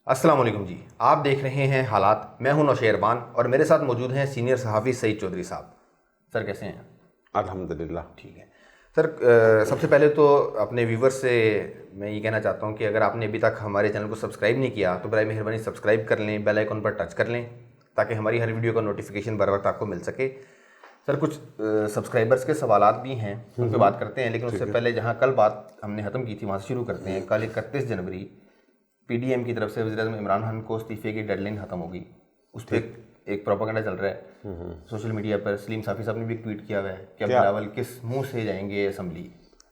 अस्सलाम वालेकुम जी। आप देख रहे हैं हालात। मैं हूं नौशेरबान और मेरे साथ मौजूद हैं सीनियर सहाफ़ी सईद चौधरी साहब। सर कैसे हैं? अल्हम्दुलिल्लाह। ठीक है सर। सबसे पहले तो अपने व्यूवर्स से मैं ये कहना चाहता हूं कि अगर आपने अभी तक हमारे चैनल को सब्सक्राइब नहीं किया तो बराए मेहरबानी सब्सक्राइब कर लें, बेल आइकन पर टच कर लें ताकि हमारी हर वीडियो का नोटिफिकेशन बर वक्त आपको मिल सके। सर कुछ सब्सक्राइबर्स के सवालात भी हैं, उन पर बात करते हैं, लेकिन उससे पहले जहाँ कल बात हमने ख़त्म की थी वहाँ से शुरू करते हैं। कल 31 जनवरी पीडीएम की तरफ से वज़ीर-ए-आज़म इमरान खान को इस्तीफे की डेडलाइन खत्म होगी। उस पर एक प्रोपेगेंडा चल रहा है सोशल मीडिया पर। सलीम साफ़ी साहब ने भी ट्वीट किया हुआ है कि अब बिलावल किस मुंह से जाएंगे असम्बली।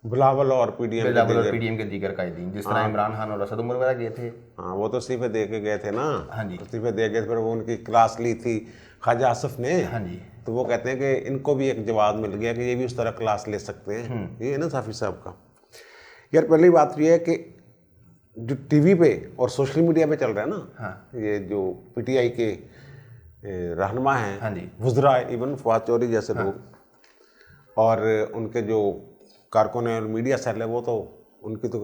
बिलावल और पीडीएम के दीगर कायदीन, जिस तरह इमरान खान और असद उमर वगैरह गए थे। हाँ, वो तो इस्तीफे दे के गए थे ना। हाँ जी। इस्तीफे दे के फिर वो उनकी क्लास ली थी ख्वाजा आसिफ ने। हाँ जी। तो वो कहते हैं कि इनको भी एक जवाब मिल गया कि ये भी उस तरह क्लास ले सकते हैं। ये है ना साफ़ी साहब का। यार पहली बात ये है कि जो टीवी पे और सोशल मीडिया पे चल रहा है ना, हाँ। ये जो पीटीआई के रहनुमा हैं, हाँ जी। वुज़रा, इवन फवाद चौधरी जैसे लोग और उनके जो कारकुन है और मीडिया सेल है, वो तो उनकी तो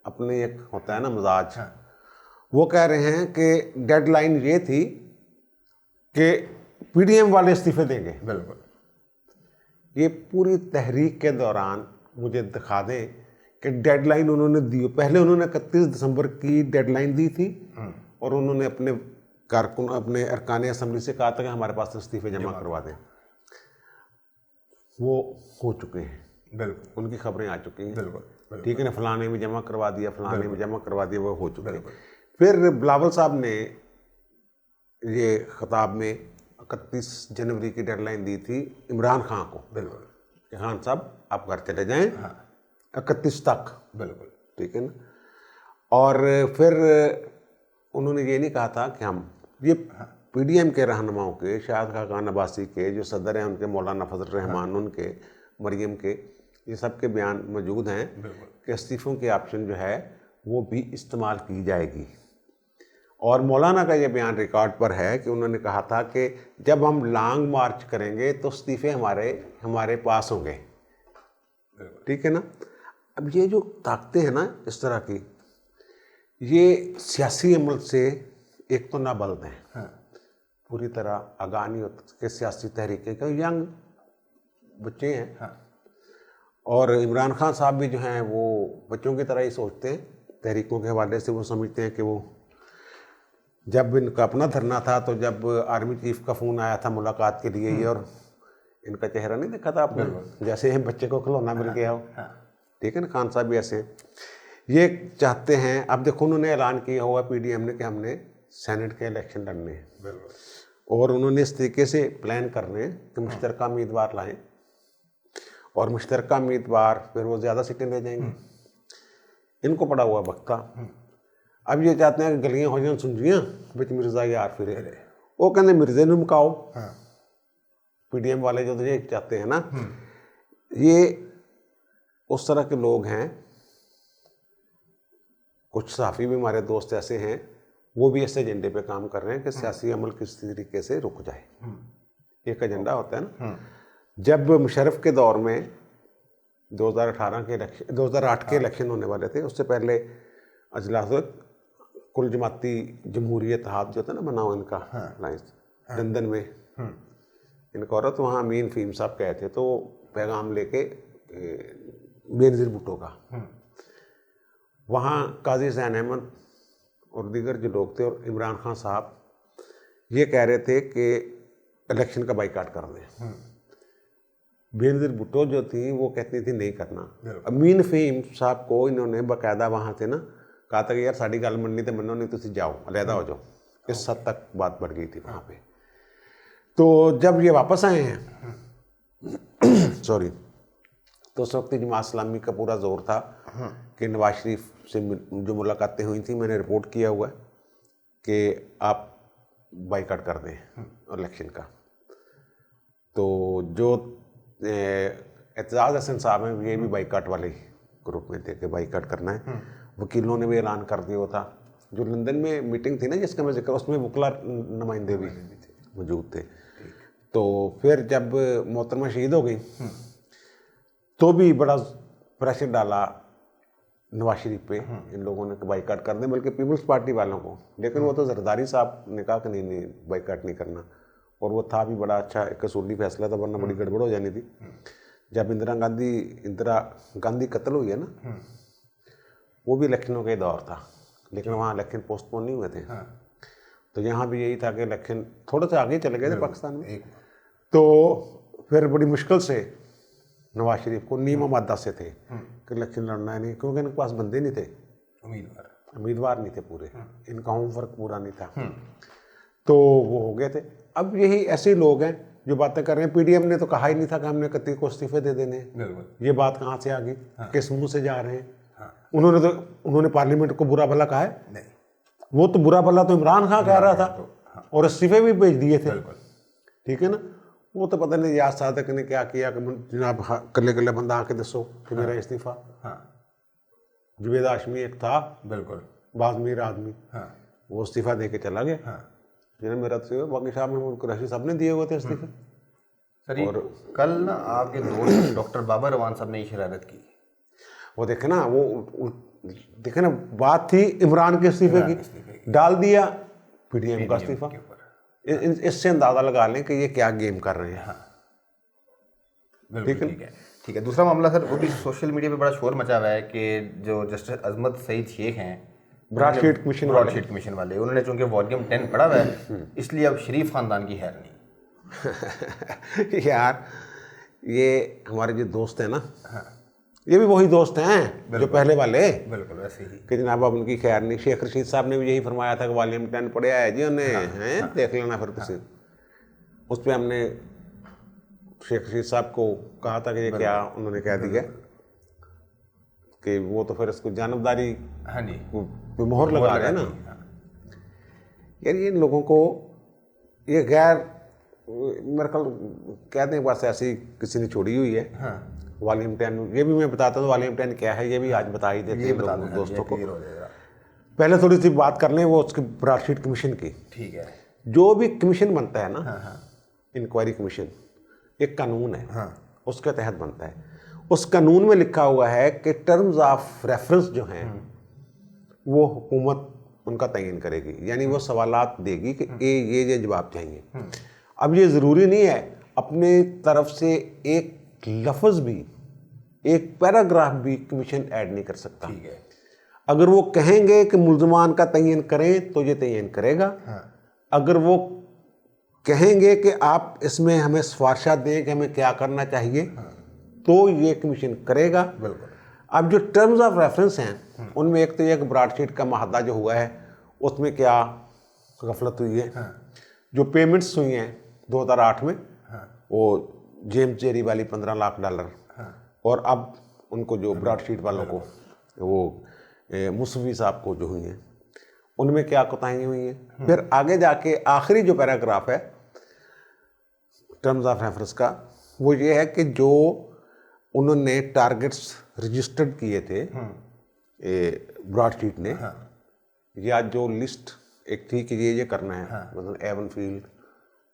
अपने एक होता है ना मिजाज। वो कह रहे हैं कि डेडलाइन ये थी कि पीडीएम वाले इस्तीफे देंगे। बिल्कुल। ये पूरी तहरीक के दौरान मुझे दिखा दें कि डेडलाइन उन्होंने दी। पहले उन्होंने 31 दिसंबर की डेडलाइन दी थी और उन्होंने अपने कारकुन, अपने अरकान असम्बली से कहा था कि हमारे पास इस्तीफे जमा करवा दें। वो हो चुके हैं, बिल्कुल उनकी खबरें आ चुकी हैं। बिल्कुल। ठीक है ना, फलाने में जमा करवा दिया, फलाने में जमा करवा दिया, वो हो चुके हैं। फिर बिलावल साहब ने ये खिताब में 31 जनवरी की डेडलाइन दी थी इमरान खान को। बिल्कुल कि खान साहब आप घर चले जाएं 31 तक। बिल्कुल। ठीक है ना। और फिर उन्होंने ये नहीं कहा था कि हम ये पीडीएम के रहनुमाओं के, शाहिद खाकान अब्बासी के, जो सदर हैं उनके, मौलाना फजल रहमान उनके, मरियम के, ये सब के बयान मौजूद हैं कि इस्तीफ़ों की ऑप्शन जो है वो भी इस्तेमाल की जाएगी। और मौलाना का ये बयान रिकॉर्ड पर है कि उन्होंने कहा था कि जब हम लॉन्ग मार्च करेंगे तो इस्तीफ़े हमारे पास होंगे। ठीक है ना। अब ये जो ताकतें हैं ना इस तरह की, ये सियासी अमल से एक तो नाबल्द हैं, पूरी तरह आगाह नहीं होते कि सियासी तहरीकें, क्योंकि यंग बच्चे हैं। और इमरान खान साहब भी जो हैं वो बच्चों की तरह ही सोचते हैं। तहरीकों के हवाले से वो समझते हैं कि वो, जब इनका अपना धरना था तो जब आर्मी चीफ का फ़ोन आया था मुलाकात के लिए, ये और इनका चेहरा नहीं देखा था आपने, जैसे बच्चे को खिलौना मिल गया हो। ठीक है ना, खान साहब भी ऐसे हैं। ये चाहते हैं। अब देखो उन्होंने ऐलान किया हुआ पीडीएम ने कि हमने सेनेट के इलेक्शन लड़ने हैं और उन्होंने इस तरीके से प्लान कर रहे हैं कि मुश्तरका उम्मीदवार लाएं और मुश्तरका उम्मीदवार फिर वो ज़्यादा सीटें ले जाएंगे। इनको पड़ा हुआ बख्ता। अब ये चाहते हैं कि गलियाँ हो जाए सुंजियाँ बिच मिर्जा यार फिरे। वो कहते मिर्जे ने मुकाओ। पीडीएम वाले जो ये चाहते हैं ना, ये उस तरह के लोग हैं। कुछ सहाफ़ी भी हमारे दोस्त ऐसे हैं, वो भी इस एजेंडे पे काम कर रहे हैं कि सियासी अमल किस तरीके से रुक जाए। एक एजेंडा होता है ना। जब मुशर्रफ के दौर में 2008 के इलेक्शन होने वाले थे, उससे पहले अजलास कुल जमाती जमहूरी इत्तेहाद जो था ना बना हुआ इनका अलायंस, लंदन में इनका औरत, वहाँ अमीन फ़हीम साहब गए थे तो पैगाम लेके बेनज़ीर भुट्टो का। वहाँ काजी हुसैन अहमद और दीगर जो लोग थे और इमरान खान साहब ये कह रहे थे कि इलेक्शन का बाइकाट कर दें। बेनज़ीर भुट्टो जो थी वो कहती थी नहीं करना। अमीन फ़हीम साहब को इन्होंने बाकायदा वहाँ से ना कहा था कि यार साड़ी गल मननी तो मनो, नहीं तुम जाओ, अलहदा हो जाओ। इस हद तक बात बढ़ गई थी वहाँ पे। तो जब ये वापस आए हैं सॉरी, तो उस वक्त जमात इस्लामी का पूरा जोर था कि नवाज शरीफ से जो मुलाकातें हुई थी, मैंने रिपोर्ट किया हुआ है कि आप बाइकाट कर दें इलेक्शन का। तो जो एतजाज़ हसन साहब हैं ये भी बाइकाट वाले ग्रुप में थे कि बाइकाट करना है। वकीलों ने भी ऐलान कर दिया था। जो लंदन में मीटिंग थी ना जिसका मैं जिक्र, उसमें वकला नुमाइंदे भी मौजूद थे। तो फिर जब मोहतरमा शहीद हो गई तो भी बड़ा प्रेशर डाला नवाज शरीफ पे इन लोगों ने बाइकाट कर दें, बल्कि पीपल्स पार्टी वालों को। लेकिन वो तो जरदारी साहब ने कहा कि नहीं नहीं बाइकाट नहीं करना, और वो था भी बड़ा अच्छा एक असूली फैसला था, वरना बड़ी गड़बड़ हो जानी थी। जब इंदिरा गांधी कत्ल हुई है ना, वो भी इलेक्शनों का दौर था, लेकिन वहाँ इलेक्शन पोस्टपोन नहीं हुए थे। तो यहाँ भी यही था कि इलेक्शन थोड़े से आगे चले गए थे पाकिस्तान में। तो फिर बड़ी मुश्किल से नवाज शरीफ को नीमा मादा से थे कि इलेक्शन लड़ना है नहीं, क्योंकि इनके पास बंदे नहीं थे, उम्मीदवार नहीं थे पूरे, इनका होमवर्क पूरा नहीं था, तो वो हो गए थे। अब यही ऐसे लोग हैं जो बातें कर रहे हैं। पीडीएम ने तो कहा ही नहीं था कि हमने 31 को इस्तीफे दे देने, ये बात कहाँ से आ गई, किस मुंह से जा रहे हैं। उन्होंने पार्लियामेंट को बुरा भला कहा है नहीं, वो तो बुरा भला तो इमरान खान कह रहा था, और इस्तीफे भी भेज दिए थे, ठीक है ना। वो तो पता नहीं याद साधक ने क्या किया कि जनाब कल्ले कल्ले बंदा आके दसो कि मेरा इस्तीफा। जुवेद हाशमी एक था, बिल्कुल बाज़मीर आदमी, वो इस्तीफा दे के चला गया। मेरा तो बाकी साहब महमूद कुरैशी साहब ने दिए हुए थे इस्तीफे। सर और कल ना आपके दोस्त डॉक्टर बाबर रवान साहब ने ये शरारत की, वो देखे ना, वो देखे ना, बात थी इमरान के इस्तीफे की, डाल दिया पीडीएम का इस्तीफा। इससे अंदाजा लगा लें कि ये क्या गेम कर रहे हैं। ठीक है। दूसरा मामला सर, वो भी सोशल मीडिया पे बड़ा शोर मचा हुआ है कि जो जस्टिस अजमत सईद शेख हैं, ब्रॉडशीट कमीशन वाले, उन्होंने चूंकि वॉल्यूम 10 पढ़ा हुआ है, इसलिए अब शरीफ खानदान की खैर नहीं। यार ये हमारे जो दोस्त हैं ना, ये भी वही दोस्त हैं जो पहले वाले, बिल्कुल वैसे ही कि जनाब अब उनकी खैर नहीं। शेख रशीद साहब ने भी यही फरमाया था कि वॉल्यूम 10 पढ़ा है जी उन्हें, हैं देख लेना फिर किसी। उस पर हमने शेख रशीद साहब को कहा था कि ये क्या उन्होंने कह दिया कि वो तो फिर इसको जानबदारी पे मोहर लगा रहे हैं ना। यार ये लोगों को ये गैर मेरे ख्याल कहते हैं बस ऐसी किसी ने छोड़ी हुई है। वॉल्यूम 10 ये भी मैं बताता हूँ वॉल्यूम 10 क्या है, ये भी आज बता ही देते हैं दोस्तों को। पहले थोड़ी सी बात कर लें वो उसकी ब्रॉडशीट कमीशन की। ठीक है। जो भी कमीशन बनता है ना, इंक्वायरी कमीशन एक कानून है, उसके तहत बनता है। उस कानून में लिखा हुआ है कि टर्म्स ऑफ रेफरेंस जो हैं वो हुकूमत उनका तयन करेगी, यानी वो सवालात देगी कि ये जवाब चाहिए। अब ये ज़रूरी नहीं है अपने तरफ से एक लफ्ज़ भी, एक पैराग्राफ भी कमीशन ऐड नहीं कर सकता। ठीक है। अगर वो कहेंगे कि मुल्ज़मान का तयन करें तो ये तयन करेगा। अगर वो कहेंगे कि आप इसमें हमें सिफारिशात दें कि हमें क्या करना चाहिए, तो ये कमीशन करेगा। बिल्कुल। अब जो टर्म्स ऑफ रेफरेंस हैं उनमें एक तो ये ब्रॉडशीट का माहदा जो हुआ है उसमें क्या गफलत हुई है। जो पेमेंट्स हुई हैं 2008 में, वो जेम्स जेरी वाली $15 लाख, और अब उनको जो ब्रॉडशीट वालों को वो मुसवी साहब को जो हुई हैं उनमें क्या कोताही हुई हैं। फिर आगे जाके आखिरी जो पैराग्राफ है टर्म्स ऑफ रेफरेंस का, वो ये है कि जो उन्होंने टारगेट्स रजिस्टर्ड किए थे ब्रॉडशीट ने, या जो लिस्ट एक थी कि ये करना है, मतलब एवन फील्ड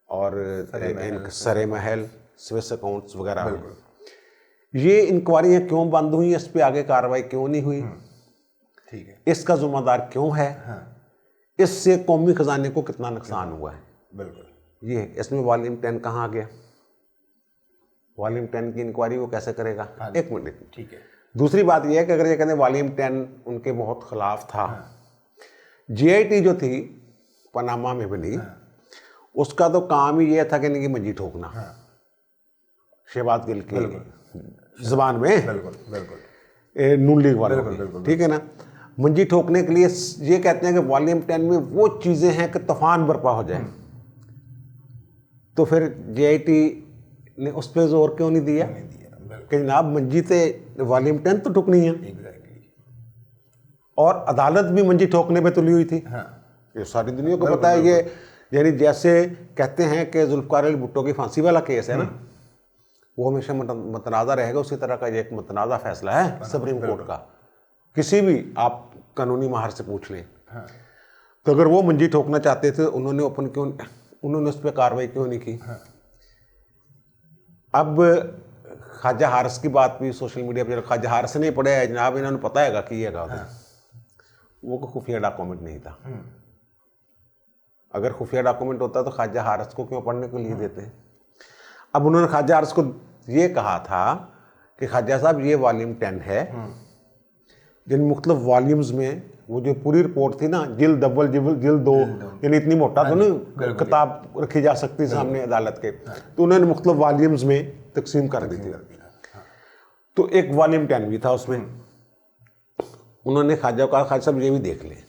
और सरे महल, स्विस अकाउंट्स वगैरह, ये इंक्वायरियाँ क्यों बंद हुई, इस पर आगे कार्रवाई क्यों नहीं हुई, ठीक है, इसका जिम्मेदार क्यों है, इससे कौमी खजाने को कितना नुकसान हुआ है। बिल्कुल। ये इसमें वॉल्यूम 10 कहाँ आ गया? वॉल्यूम 10 की इंक्वायरी वो कैसे करेगा? एक मिनट। ठीक है। दूसरी बात यह है कि अगर ये कहते हैं वॉल्यूम 10 उनके बहुत खिलाफ था, GIT जो थी पनामा में बनी, उसका तो काम ही यह था कि इनकी मंजी ठोकना, शहबाज गिल की जबान में, नून लीग वालों की, ठीक है ना। मंजी ठोकने के लिए ये कहते हैं कि वॉल्यूम 10 में वो चीज़ें हैं कि तूफान बर्पा हो जाए। तो फिर GIT ने उस पर जोर क्यों नहीं दिया कि जनाब मंजी से वॉल्यूम 10 तो ठुकनी है। और अदालत भी मंजी ठोकने पे तुली हुई थी। ये सारी दुनिया को पता है। ये यानी जैसे कहते हैं कि जुल्फ़िकार अली भुट्टो की फांसी वाला केस है ना, वो हमेशा मतनाज़ा रहेगा, उसी तरह का ये एक मतनाज़ा फैसला है सुप्रीम कोर्ट का। किसी भी आप कानूनी माहर से पूछ लें। तो अगर वो मंजी ठोकना चाहते थे, उन्होंने उस पर कार्रवाई क्यों नहीं की? अब ख्वाजा हारिस की बात भी सोशल मीडिया पर, ख्वाजा हारिस ने पढ़ा है जनाब, इन्होंने पता है कि ये कहा वो कोई खुफिया डॉक्यूमेंट नहीं था। अगर खुफिया डॉक्यूमेंट होता तो ख्वाजा हारिस को क्यों पढ़ने के लिए देते हैं? अब उन्होंने ख्वाजा हारिस को ये कहा था कि ख्वाजा साहब ये वॉल्यूम 10 है, जिन मुख्तलिफ वॉल्यूम्स में वो जो पूरी रिपोर्ट थी ना, जिल्द अव्वल जिल्द 2, यानी इतनी मोटा तो नहीं किताब रखी जा सकती सामने अदालत के, तो उन्होंने मुख्तलिफ वॉल्यूम्स में तकसीम कर दी थी। तो एक वॉल्यूम 10 भी था उसमें। उन्होंने ख्वाजा को कहा ख्वाजा साहब ये भी देख लें।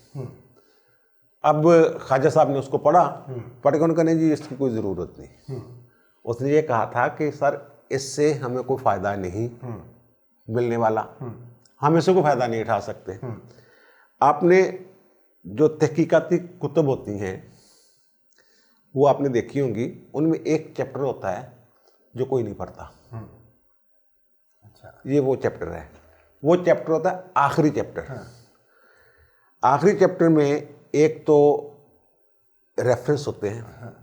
अब ख्वाजा साहब ने उसको पढ़ा, पढ़ के उन्होंने कहा जी इसकी कोई ज़रूरत नहीं। उसने ये कहा था कि सर इससे हमें कोई फ़ायदा नहीं मिलने वाला, हम इससे कोई फ़ायदा नहीं उठा सकते। आपने जो तहकीकाती कुतुब होती हैं वो आपने देखी होंगी, उनमें एक चैप्टर होता है जो कोई नहीं पढ़ता। अच्छा, ये वो चैप्टर है, वो चैप्टर होता है आखिरी चैप्टर। आखिरी चैप्टर में एक तो रेफरेंस होते हैं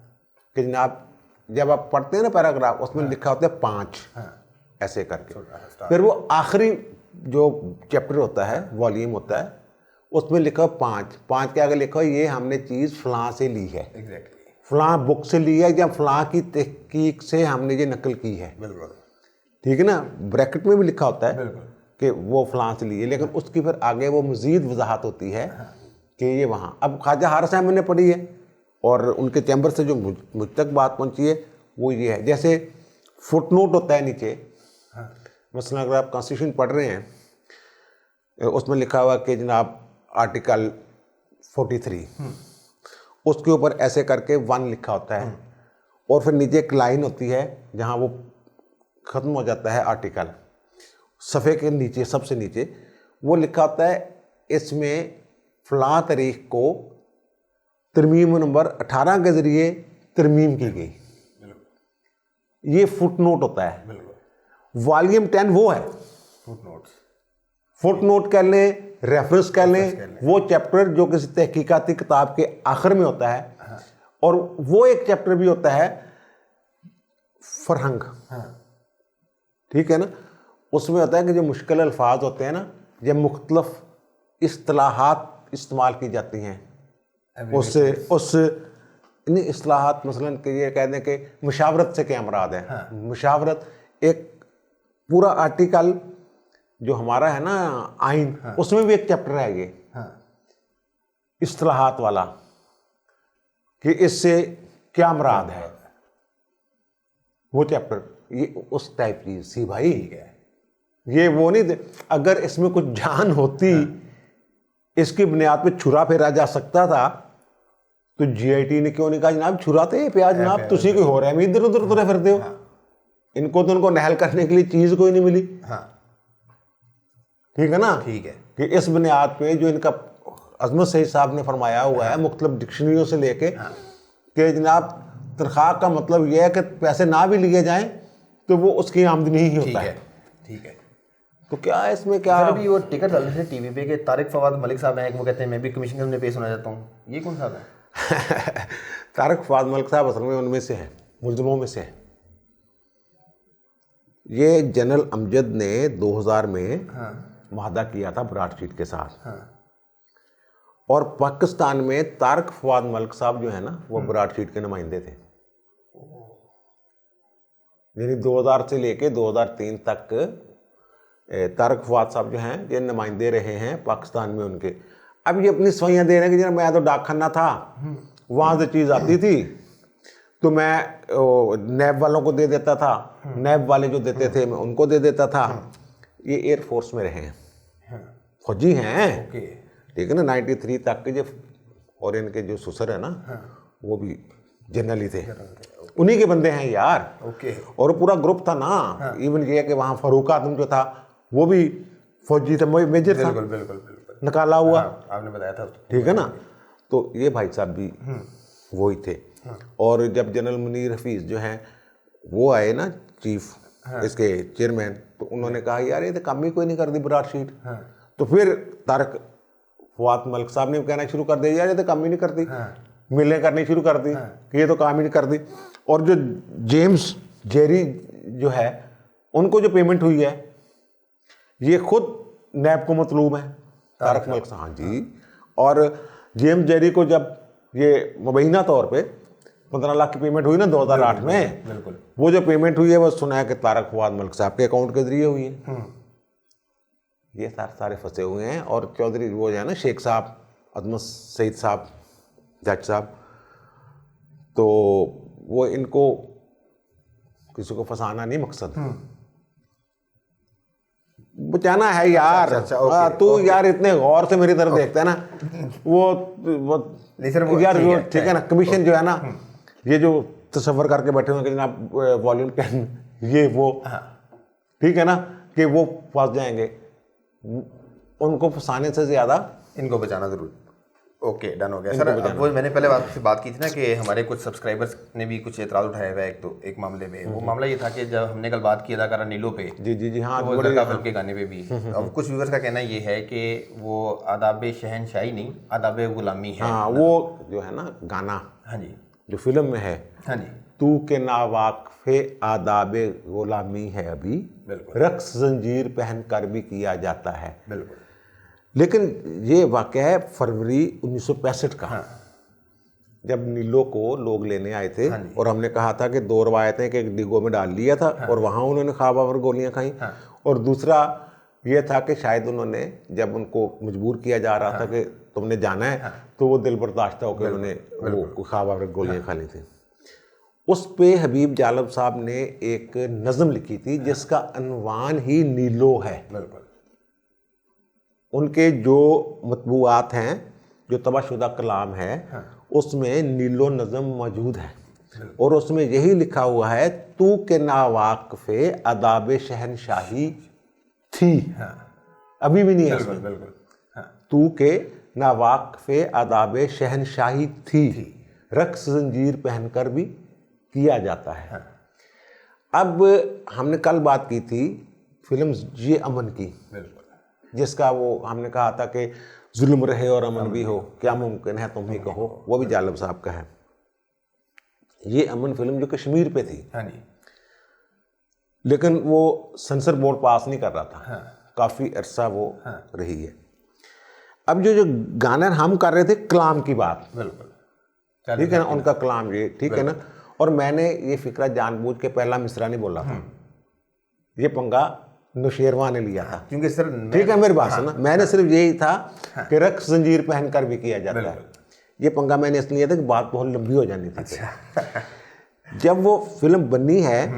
कि जनाब जब आप पढ़ते हैं ना पैराग्राफ, उसमें लिखा होता है 5 ऐसे करके। फिर वो आखिरी जो चैप्टर होता है, वॉल्यूम होता है, उसमें लिखा हो 5 के आगे लिखा हो ये हमने चीज़ फलां से ली है, फलां बुक से ली है, या फलां की तहकीक से हमने ये नकल की है। बिल्कुल ठीक है ना, ब्रैकेट में भी लिखा होता है कि वो फलां से ली है, लेकिन उसकी फिर आगे वो मज़ीद वजाहत होती है कि ये वहाँ। अब ख्वाजा हारिस साहब ने पढ़ी है और उनके चैम्बर से जो मुझ तक बात पहुँची है वो ये है, जैसे फुटनोट होता है नीचे, मसलन अगर आप कॉन्स्टिट्यूशन पढ़ रहे हैं, उसमें लिखा हुआ कि जनाब आर्टिकल 43, उसके ऊपर ऐसे करके 1 लिखा होता है, और फिर नीचे एक लाइन होती है जहाँ वो ख़त्म हो जाता है आर्टिकल, सफ़े के नीचे सबसे नीचे वो लिखा होता है इसमें फ़लाँ तारीख को तरमीम नंबर 18 के ज़रिए तरमीम की गई। ये फुटनोट होता है। वॉल्यूम 10 वो है, फुटनोट कह लें, रेफरेंस कह लें, वो चैप्टर जो किसी तहकीकाती किताब के आखिर में होता है। और वो एक चैप्टर भी होता है फरहंग, ठीक है ना, उसमें होता है कि जो मुश्किल अल्फाज होते हैं ना, जब मुख्तलफ इस्तिलाहात इस्तेमाल की जाती हैं, उससे उस इन इस्तिलाहात मसलन कि ये कह दें कि मुशावरत से क्या मुराद है। मुशावरत एक पूरा आर्टिकल जो हमारा है ना आइन, उसमें भी एक चैप्टर है ये इस्तिलाहात वाला, कि इससे क्या मुराद है, वो चैप्टर ये उस टाइप की सी भाई है। ये वो नहीं, अगर इसमें कुछ जान होती, इसकी बुनियाद पे छुरा फेरा जा सकता था, तो जीआईटी ने क्यों नहीं कहा जनाब छुराते प्याज जनाब तुसी कोई हो रहा है, इधर उधर तुरे फिरते हो। इनको तो उनको नहल करने के लिए चीज़ कोई नहीं मिली। ठीक है ना, ठीक है, कि इस बुनियाद पे जो इनका अजमत सईद साहब ने फरमाया हुआ है मुख्तलिफ डिक्शनरियों से लेके कि जनाब तनख्वाह का मतलब यह है कि पैसे ना भी लिए जाएं तो वो उसकी आमदनी ही होता है। ठीक है, तो क्या है इसमें क्या अभी वो टिकट डाल रहे थे टीवी पे कि तारिक फवाद मलिक साहब हैं, वो कहते हैं मैं भी कमीशन में पेश होना चाहता हूँ, ये कौन साहब है? तारिक फवाद मलिक साहब असल में उनमें से है, मुल्ज़िमों में से है। ये जनरल अमजद ने 2000 में मुआहदा किया था ब्राडशीट के साथ, और पाकिस्तान में तारिक फवाद मलिक साहब जो है ना वो ब्राडशीट के नुमाइंदे थे। यानी 2000 से लेके 2003 तक तारिक फवाद साहब जो हैं ये नुमाइंदे रहे हैं पाकिस्तान में उनके। अब ये अपनी सवाइयाँ दे रहे हैं कि जरा मैं तो डाकखाना था, वहाँ से चीज़ आती थी तो मैं नैब वालों को दे देता था, नैब वाले जो देते थे मैं उनको दे देता था। ये एयरफोर्स में रहे हैं, फौजी हैं, ठीक है ना, 93 तक के जो, और इनके जो ससुर है ना वो भी जनरल ही थे, उन्हीं के बंदे हैं यार। और पूरा ग्रुप था ना, इवन ये कि वहाँ फारूक आदम जो था वो भी फौजी था, मेजर था, बिल्कुल निकाला हुआ, आपने बताया था, ठीक है ना। तो ये भाई साहब भी वही थे। और जब जनरल मुनीर हफीज़ जो हैं वो आए ना चीफ इसके चेयरमैन, तो उन्होंने कहा यार ये तो काम ही कोई नहीं कर दी ब्राडशीट। तो फिर तारिक फवाद मलिक साहब ने कहना शुरू कर दिया यार ये तो काम ही नहीं करती, मिलें करनी शुरू कर दी कि ये तो काम ही नहीं कर दी। और जो जेम्स जेरी जो है उनको जो पेमेंट हुई है ये खुद नैब को मतलूब है, तारक मलिक साहब। हाँ जी। और जेम्स जेरी को जब ये मुबैना तौर पे 15 लाख की पेमेंट हुई ना 2008 में, बिल्कुल वो जो पेमेंट हुई है वो सुना है कि तारक फवाद मलिक साहब के अकाउंट के जरिए हुई है। ये सारे फंसे हुए हैं। और चौधरी वो जो है ना शेख साहब, अदमत सईद साहब, जज साहब, तो वो इनको किसी को फंसाना नहीं मकसद, बचाना है यार। अच्छा, तू यार इतने गौर से मेरी तरफ देखता है ना, वो नहीं सर, वो यार ठीक वो है, ठीक है ना, कमीशन जो है ना, ये जो तसव्वुर करके बैठे हुए हैं कि जनाब वॉल्यूम 10 ये वो, ठीक है ना, कि वो फंस जाएंगे, उनको फंसाने से ज्यादा इनको बचाना जरूरी। ओके, डन हो गया सर। अब वो मैंने पहले आपसे बात की थी ना कि हमारे कुछ सब्सक्राइबर्स ने भी कुछ एतराज़ उठाया हुआ है एक मामले में। वो मामला ये था कि जब हमने कल बात की अदाकारा नीलो पे, जी हाँ, तो वो ज़रका फिल्म के गाने पे भी, अब कुछ व्यूअर्स का कहना ये है कि वो आदाब शहनशाही नहीं, आदाब गुलामी है। हाँ, वो जो है ना गाना, हाँ जी, जो फिल्म में है, हाँ जी, तू के नावाक़फ़े आदाबे गुलामी है अभी, बिल्कुल, रक्स जंजीर पहन कर भी किया जाता है। बिल्कुल। लेकिन ये वाक़या है फरवरी 1965 का। हाँ। जब नीलो को लोग लेने आए थे, हाँ जी। और हमने कहा था कि 2 रवायतें कि एक डिगो में डाल लिया था, और वहाँ उन्होंने ख्वाब आवर गोलियाँ खाई, और दूसरा ये था कि शायद उन्होंने जब उनको मजबूर किया जा रहा था कि तुमने जाना है, तो वो दिल बर्दाश्त होकर उन्होंने वो ख्वाब आवर गोलियाँ खा ली थी। उस पे हबीब जालब साहब ने एक नज़म लिखी थी जिसका अनवान ही नीलो है। बिल्कुल। उनके जो मतबूआत हैं, जो तबाशुदा कलाम है, उसमें नीलो नज़म मौजूद है, और उसमें यही लिखा हुआ है, तू के नावाक़फ़े आदाब शहनशाही थी। अभी भी नहीं है बिल्कुल, उसमें। बिल्कुल। तू के नावाक़फ़े आदाब शहनशाही थी, रक्स जंजीर पहनकर भी किया जाता है। अब हमने कल बात की थी फिल्म ये अमन की, जिसका वो हमने कहा था कि जुल्म रहे और अमन भी हो, क्या मुमकिन है तुम ही कहो, वो भी जालब साहब का है। ये अमन फिल्म जो कश्मीर पे थी, हाँ जी, लेकिन वो सेंसर बोर्ड पास नहीं कर रहा था, काफ़ी अरसा वो रही है। अब जो गाना हम कर रहे थे कलाम की बात, बिल्कुल, ठीक है ना, उनका कलाम ये, ठीक है ना, और मैंने ये फिक्रा जानबूझ के पहला मिसरा नहीं बोला था, ये पंगा नुशेरवा ने लिया था, क्योंकि सर ठीक है मेरी बात सुना, मैंने सिर्फ यही था कि रक्स जंजीर पहनकर भी किया जाता है। ये पंगा मैंने इसलिए था कि बात बहुत लंबी हो जानी थी। अच्छा। जब वो फिल्म बनी है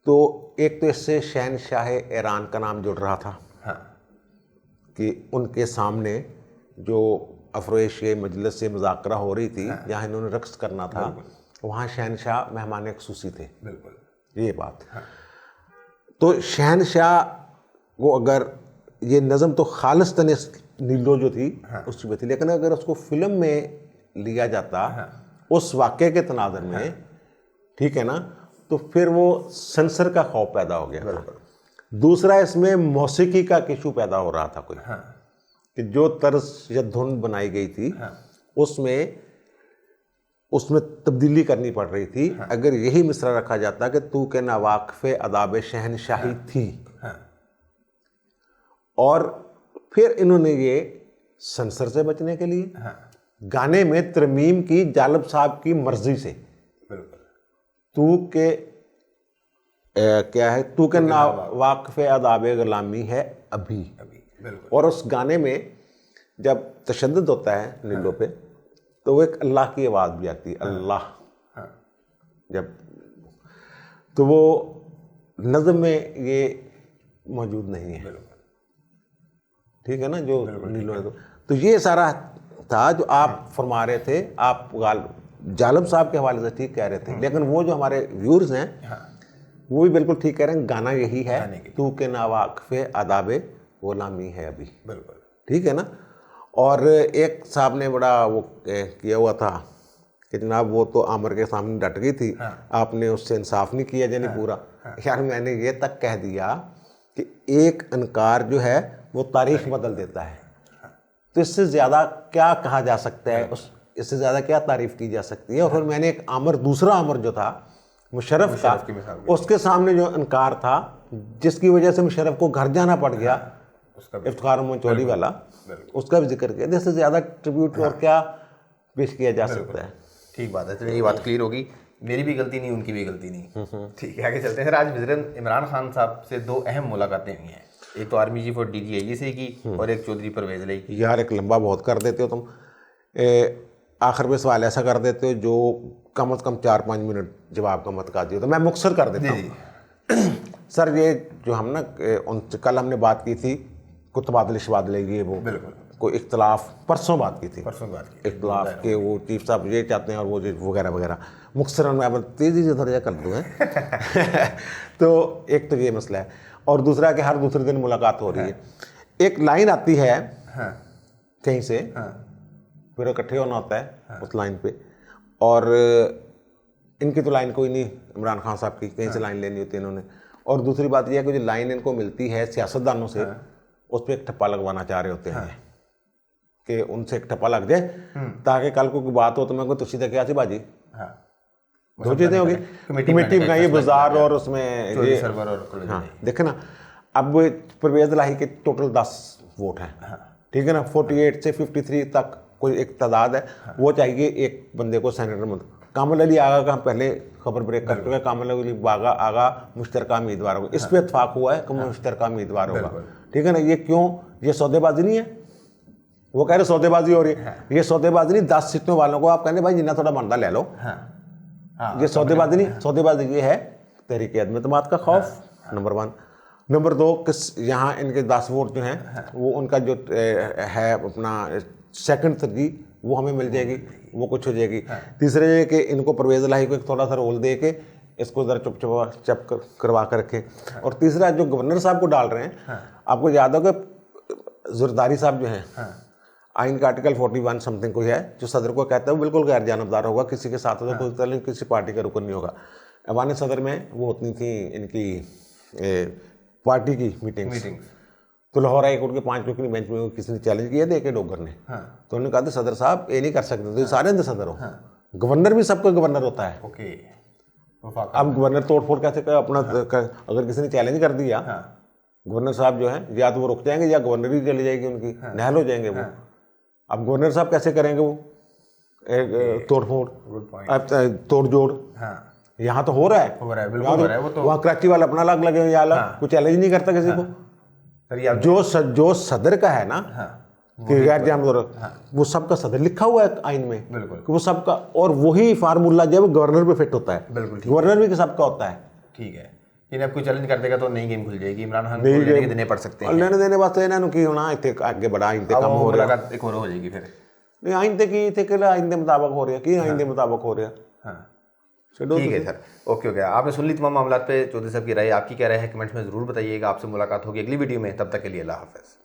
तो एक तो इससे शहनशाह ईरान का नाम जुड़ रहा था, कि उनके सामने जो अफरोश मजलिस से मुज़ाकरा हो रही थी, जहाँ इन्होंने रक्स करना था, वहाँ शहनशाह मेहमान खुसूसी थे। बिल्कुल, ये बात। तो शहनशाह को अगर ये नज़म तो खालिस्तन नीलो जो थी उसकी भी थी, लेकिन अगर उसको फिल्म में लिया जाता उस वाक़े के तनाज़र में, ठीक है ना, तो फिर वो सेंसर का खौफ पैदा हो गया था। दूसरा, इसमें मौसीकी का इशू पैदा हो रहा था कोई, कि जो तर्ज या धुन बनाई गई थी उसमें तब्दीली करनी पड़ रही थी। अगर यही मिसरा रखा जाता कि तू के नावाक़फ़े अदाब शहनशाही थी, और फिर इन्होंने ये सेंसर से बचने के लिए गाने में तरमीम की जालब साहब की मर्जी से, तू के क्या है, तू के नावाक़फ़े अदाब गुलामी है अभी, और उस गाने में जब तशद्दुद होता है नीलो पे, तो वो एक अल्लाह की आवाज़ भी आती है, अल्लाह, जब तो वो नज़म में ये मौजूद नहीं है, ठीक है ना, जो नीलो है। तो ये सारा था जो आप फरमा रहे थे, आप जालब साहब के हवाले से ठीक कह रहे थे, लेकिन वो जो हमारे व्यूअर्स हैं वो भी बिल्कुल ठीक कह रहे हैं, गाना यही है, तू के नावाक़फ़े आदाबे गुलामी है अभी, बिल्कुल ठीक है ना। और एक साहब ने बड़ा वो किया हुआ था कि जनाब वो तो आमिर के सामने डट गई थी, आपने उससे इंसाफ नहीं किया जानी पूरा। यार मैंने ये तक कह दिया कि एक अनकार जो है वो तारीख बदल देता है, तो इससे ज़्यादा क्या कहा जा सकता है, इससे ज़्यादा क्या तारीफ़ की जा सकती है। और फिर मैंने एक दूसरा आमिर जो था मुशर्रफ मुशर्रफ की मिसाल का, उसके सामने जो इनकार था, जिसकी वजह से मुशर्रफ को घर जाना पड़ गया, उसका इफ्तिखार मंचौली वाला, उसका भी जिक्र किया। इससे ज़्यादा ट्रिब्यूट और क्या पेश किया जा सकता है। ठीक बात है, चलिए ये बात क्लियर होगी। मेरी भी गलती नहीं, उनकी भी गलती नहीं। ठीक है, आगे चलते हैं। सर आज वज़ीर इमरान खान साहब से 2 अहम मुलाकातें हुई हैं, एक तो आर्मी चीफ और DGIG से की, और एक चौधरी परवेज़ इलाही की। यार एक लंबा बहुत कर देते हो तुम। आखिर में सवाल ऐसा कर देते हो जो कम से कम 4-5 मिनट जवाब का मत काजी हो, तो मैं मुख्तसर कर देता हूँ। सर ये जो हम ना उनसे कल हमने बात की थी कुछ तबादले शबादले, ये वो बिल्कुल कोई इख्तलाफ, परसों बात की थी, परसों बात की इख्तलाफ के वो चीफ साहब ये चाहते हैं और वो वगैरह वगैरह। मुख्तसर में अब तेज़ी से दर्जा कर दूँ तो एक तो ये मसला है, और दूसरा कि हर दूसरे दिन मुलाकात हो रही है। एक लाइन आती है कहीं से, फिर इकट्ठे होना होता है उस लाइन पे, और इनकी तो लाइन कोई नहीं, इमरान खान साहब की कहीं से लाइन लेनी होती है इन्होंने। और दूसरी बात यह है कि जो लाइन इनको मिलती है सियासतदानों से, उस पर एक ठप्पा लगवाना चाह रहे होते हैं कि उनसे एक ठप्पा लग जाए, ताकि कल को कोई बात हो तो मैं कोई तुझी तक आती बाजी। दो चीज़ें होगी, कमेटी बनाइए बाजार और उसमें ये सरवर और हाँ देखे ना। अब परवेज़ इलाही के टोटल 10 वोट हैं, ठीक है ना, 48 से 53 तक कोई एक तादाद है, वो चाहिए एक बंदे को सेनेटर में। कामल अली आगा का हम पहले खबर ब्रेक कर चुके हैं, कामल अली आगा मुश्तरका उम्मीदवार होगा, इस पर इत्तफाक हुआ है कि मुश्तरका उम्मीदवार होगा, ठीक है ना। ये क्यों, ये सौदेबाजी नहीं है, वो कह रहे सौदेबाजी हो रही है, ये सौदेबाजी नहीं, 10 सीटों वालों को आप कहने भाई जितना थोड़ा बनता ले लो, ये सौदेबाजी नहीं, सौदेबाजी ये है तहरीक अदम एतमाद का खौफ, नंबर 1। नंबर 2, किस यहाँ इनके 10 वोट जो हैं वो उनका जो है अपना सेकंड तरजीह वो हमें मिल जाएगी, वो कुछ हो जाएगी। तीसरे ये कि इनको परवेज़ इलाही को एक थोड़ा सा रोल दे के इसको ज़रा चुप करवा कर रखें। और तीसरा जो गवर्नर साहब को डाल रहे हैं, आपको याद होगा ज़रदारी साहब जो हैं, आइन का आर्टिकल 41 समथिंग कोई है, जो सदर को कहता है वो बिल्कुल गैर जानबदार होगा, किसी के साथ होगा, कोई किसी पार्टी का रुकन नहीं होगा। ऐवान सदर में वो होती थी इनकी पार्टी की मीटिंग्स, तो लाहौर हाई कोर्ट के 5 लोगों की बेंच में किसी ने चैलेंज किया था, एक डोगर ने, तो उन्होंने कहा था सदर साहब ये नहीं कर सकते, तो सारे अंदर सदर हो, गवर्नर भी सबका गवर्नर होता है। ओके, अब गवर्नर तोड़फोड़ कैसे कर अपना, अगर किसी ने चैलेंज कर दिया, गवर्नर साहब जो है या तो वो रुक जाएंगे या गवर्नर ही चली जाएगी उनकी, नहल हो जाएंगे वो। अब गवर्नर साहब कैसे करेंगे वो तोड़फोड़, तोड़ जोड़? यहाँ तो हो रहा है, बिल्कुल हो रहा है। वो तो वहाँ कराची वाला अपना अलग लगे या अलग, कोई चैलेंज नहीं करता किसी को। जो सदर का है ना कि गैर जानबदार, वो सबका सदर लिखा हुआ है आइन में, बिल्कुल कि वो सबका, और वही फार्मूला जो है वो गवर्नर पे फिट होता है, बिल्कुल गवर्नर भी सबका होता है। ठीक है, अब कोई चैलेंज कर देगा तो नई गेम खुल जाएगी, इमरान खान को लेने के देने पड़ सकते हैं, लेने देने वास्ते इन्होंने की होना इतने आगे बढ़ा, इतने कम हो रहा है, एक और हो जाएगी फिर नहीं आइंदे की इतने के आइंदे मुताबिक हो रहा है कि आइंदे मुताबिक हो रहा है। ठीक है सर, ओके। आपने सुन ली तमाम मामलात पे चौधरी साहब की राय, आपकी क्या राय है कमेंट्स में ज़रूर बताइएगा। आपसे मुलाकात होगी अगली वीडियो में, तब तक के लिए अल्लाह हाफ़िज़।